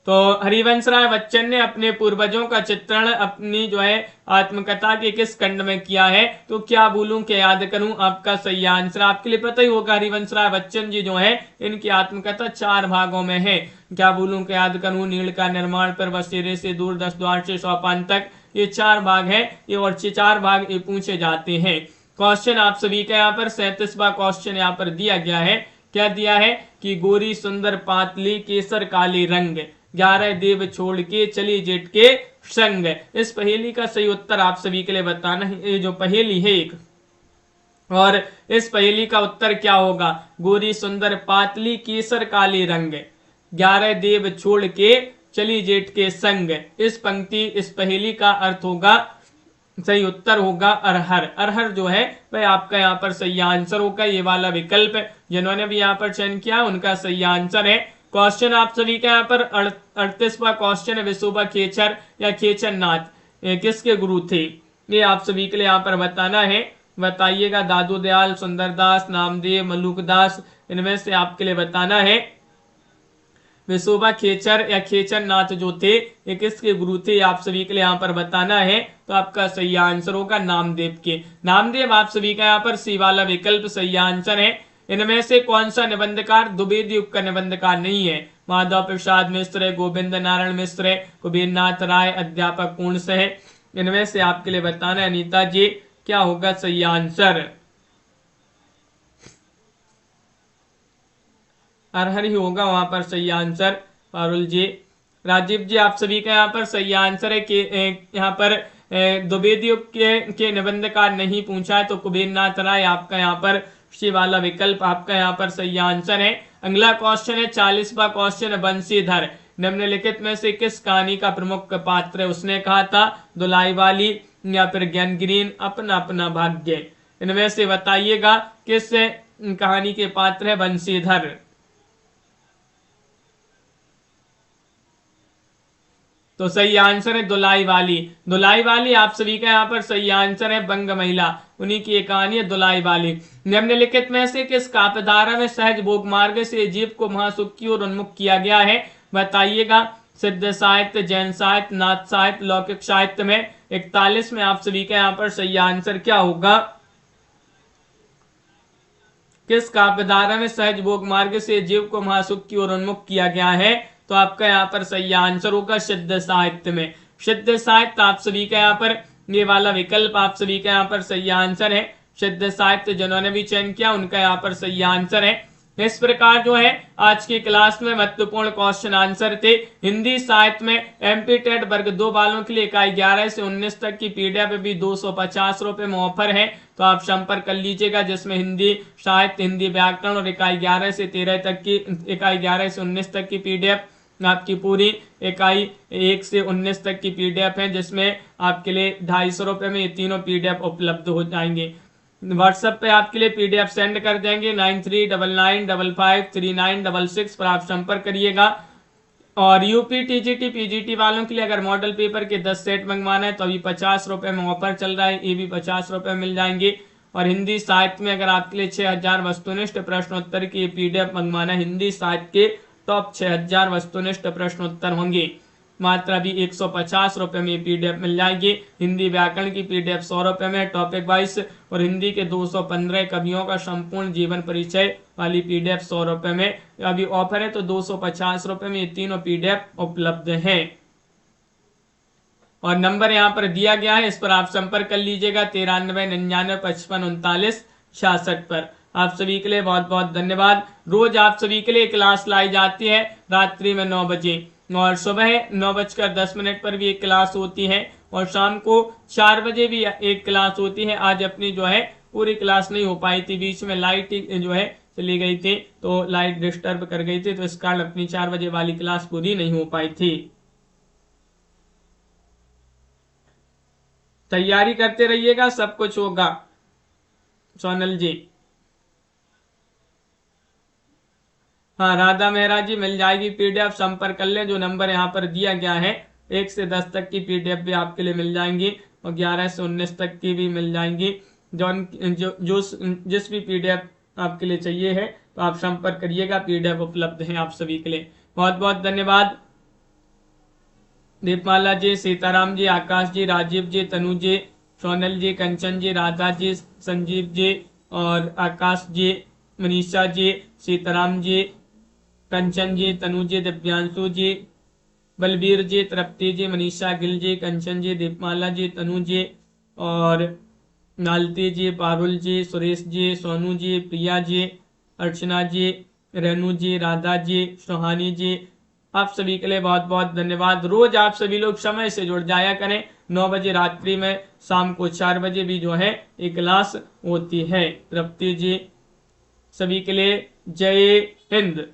S1: तो हरिवंश राय बच्चन ने अपने पूर्वजों का चित्रण अपनी जो है आत्मकथा के किस खंड में किया है? तो क्या भूलूं के याद करूं आपका सही आंसर। आपके लिए पता ही होगा हरिवंश राय बच्चन जी जो है इनकी आत्मकथा 4 भागों में है। क्या भूलूं के याद करूं, नीड़ का निर्माण, पर बसेरे से दूर, 10 द्वार से सोपान तक, ये 4 भाग है ये, और 4 भाग ये पूछे जाते हैं। क्वेश्चन आप सभी का यहाँ पर 37वां क्वेश्चन यहाँ पर दिया गया है। क्या दिया है कि गोरी सुंदर पातली केसर काले रंग, 11 देव छोड़ के चली जेठ के संग। इस पहेली का सही उत्तर आप सभी के लिए बताना है। ये जो पहेली है एक, और इस पहेली का उत्तर क्या होगा? गोरी सुंदर पातली केसर काले रंग, 11 देव छोड़ के चली जेठ के संग। इस पंक्ति, इस पहेली का अर्थ होगा, सही उत्तर होगा अरहर। अरहर जो है वह आपका यहाँ पर सही आंसर होगा। ये वाला विकल्प जिन्होंने भी यहाँ पर चयन किया उनका सही आंसर है। क्वेश्चन आप सभी का यहाँ पर 38वां क्वेश्चन है। विशोबा खेचर या खेचर नाथ किसके गुरु थे? ये आप सभी के लिए यहाँ पर बताना है, बताइएगा। दादू दयाल, सुंदरदास, नामदेव, मलुकदास, इनमें से आपके लिए बताना है। विशोबा खेचर या खेचर नाथ जो थे ये किसके गुरु थे? आप सभी के लिए यहाँ पर बताना है, तो आपका सही आंसर होगा नामदेव के। नामदेव आप सभी का यहाँ पर सी वाला विकल्प सही आंसर है। इनमें से कौन सा निबंधकार द्विवेदी युग का निबंधकार नहीं है? माधव प्रसाद मिश्र, गोविंद नारायण मिश्र, कुबेरनाथ राय, अध्यापक पूर्ण सह। इनमें से आपके लिए बताना है अनीता जी क्या होगा सही आंसर। अरहर ही होगा वहां पर सही आंसर। पारुल जी, राजीव जी, आप सभी का यहाँ पर सही आंसर है कि यहाँ पर द्विवेदी युग के निबंधकार नहीं पूछा है, तो कुबेरनाथ राय आपका यहाँ पर सी वाला विकल्प आपका यहाँ पर सही आंसर है। अगला क्वेश्चन है 40वां क्वेश्चन, बंशीधर निम्नलिखित में से किस कहानी का प्रमुख पात्र है? उसने कहा था दुलाई वाली या फिर ज्ञानगिरीन, अपना अपना भाग्य। इनमें से बताइएगा किस कहानी के पात्र है बंशीधर। तो सही आंसर है दुलाई वाली। दुलाई वाली आप सभी का यहाँ पर सही आंसर है। बंग महिला, उन्हीं की एक कहानी है दुलाई वाली। निम्नलिखित में से किस काव्यधारा में सहज भोग मार्ग से जीव को महासुख की ओर उन्मुख किया गया है? बताइएगा। सिद्ध साहित्य, जैन साहित्य, नाथ साहित्य, लौकिक साहित्य में। 41 में आप सभी का यहाँ पर सही आंसर क्या होगा? किस काव्यधारा में सहज भोग मार्ग से जीव को महासुख की ओर उन्मुख किया गया है? तो आपका यहाँ पर सही आंसर होगा सिद्ध साहित्य में। सिद्ध साहित्य आप सभी का यहाँ पर ये वाला विकल्प आप सभी का यहाँ पर सही आंसर है। सिद्ध साहित्य जिन्होंने भी चयन किया उनका यहाँ पर सही आंसर है। इस प्रकार जो है आज की क्लास में महत्वपूर्ण क्वेश्चन आंसर थे। हिंदी साहित्य में एमपी टेट वर्ग 2 वालों के लिए इकाई 11 से 19 तक की पीडीएफ भी 250 रुपए में ऑफर है, तो आप संपर्क कर लीजिएगा, जिसमें हिंदी साहित्य, हिंदी व्याकरण और इकाई 11 से 13 तक की, इकाई 11 से 19 तक की पीडीएफ आपकी पूरी इकाई 1 से 19 तक की पीडीएफ है, जिसमें आपके लिए 250 रुपए में ये तीनों पीडीएफ उपलब्ध हो जाएंगे। व्हाट्सएप पे आपके लिए पीडीएफ सेंड कर देंगे। 9399553966 पर आप संपर्क करिएगा। और यूपी टीजीटी पीजीटी वालों के लिए अगर मॉडल पेपर के 10 सेट मंगवाना है तो अभी 50 रुपए में ऑफर चल रहा है, ये भी 50 रुपए मिल जाएंगे। और हिंदी साहित्य में अगर आपके लिए 6000 वस्तुनिष्ठ प्रश्नोत्तर की पीडीएफ मंगवाना है, हिंदी साहित्य के टॉप 6000 वस्तुनिष्ठ प्रश्नोत्तर होंगे, मात्र अभी 150 रुपए में पीडीएफ मिल जाएगी। हिंदी व्याकरण की पीडीएफ 100 रुपए में टॉपिक वाइज, और हिंदी के 215 कवियों का संपूर्ण जीवन परिचय वाली पीडीएफ 100 रुपए में अभी ऑफर है, तो 250 रुपए में ये तीनों पीडीएफ उपलब्ध है। और नंबर यहाँ पर दिया गया है, इस पर आप संपर्क कर लीजिएगा 9399553966 पर। आप सभी के लिए बहुत बहुत धन्यवाद। रोज आप सभी के लिए क्लास लाई जाती है रात्रि में 9 बजे, और सुबह 9:10 पर भी एक क्लास होती है, और शाम को 4 बजे भी एक क्लास होती है। आज अपनी जो है पूरी क्लास नहीं हो पाई थी, बीच में लाइट जो है चली गई थी, तो लाइट डिस्टर्ब कर गई थी, तो इस कारण अपनी 4 बजे वाली क्लास पूरी नहीं हो पाई थी। तैयारी करते रहिएगा, सब कुछ होगा। सोनल जी, हाँ राधा मेहरा जी, मिल जाएगी पीडीएफ, संपर्क कर ले। जो नंबर यहाँ पर दिया गया है, 1 से 10 तक की पीडीएफ भी आपके लिए मिल जाएंगी, और 11 से 19 तक की भी मिल जाएंगी। जिस भी पीडीएफ आपके लिए चाहिए है तो आप संपर्क करिएगा, पीडीएफ उपलब्ध है आप सभी के लिए। बहुत बहुत धन्यवाद। दीपमाला जी, सीताराम जी, आकाश जी, राजीव जी, तनु जी, सोनल जी, कंचन जी, राधा जी, संजीव जी, और आकाश जी, मनीषा जी, सीताराम जी, कंचन जी, तनु जी, दिव्यांशु जी, बलबीर जी, तृप्ति जी, मनीषा गिल जी, कंचन जी, दीपमाला जी, तनु जी, और नालती जी, पारुल जी, सुरेश जी, सोनू जी, प्रिया जी, अर्चना जी, रेनू जी, राधा जी, सुहानी जी, आप सभी के लिए बहुत बहुत धन्यवाद। रोज आप सभी लोग समय से जुड़ जाया करें। 9 बजे रात्रि में, शाम को 4 बजे भी जो है एक क्लास होती है। तृप्ति जी, सभी के लिए जय हिंद।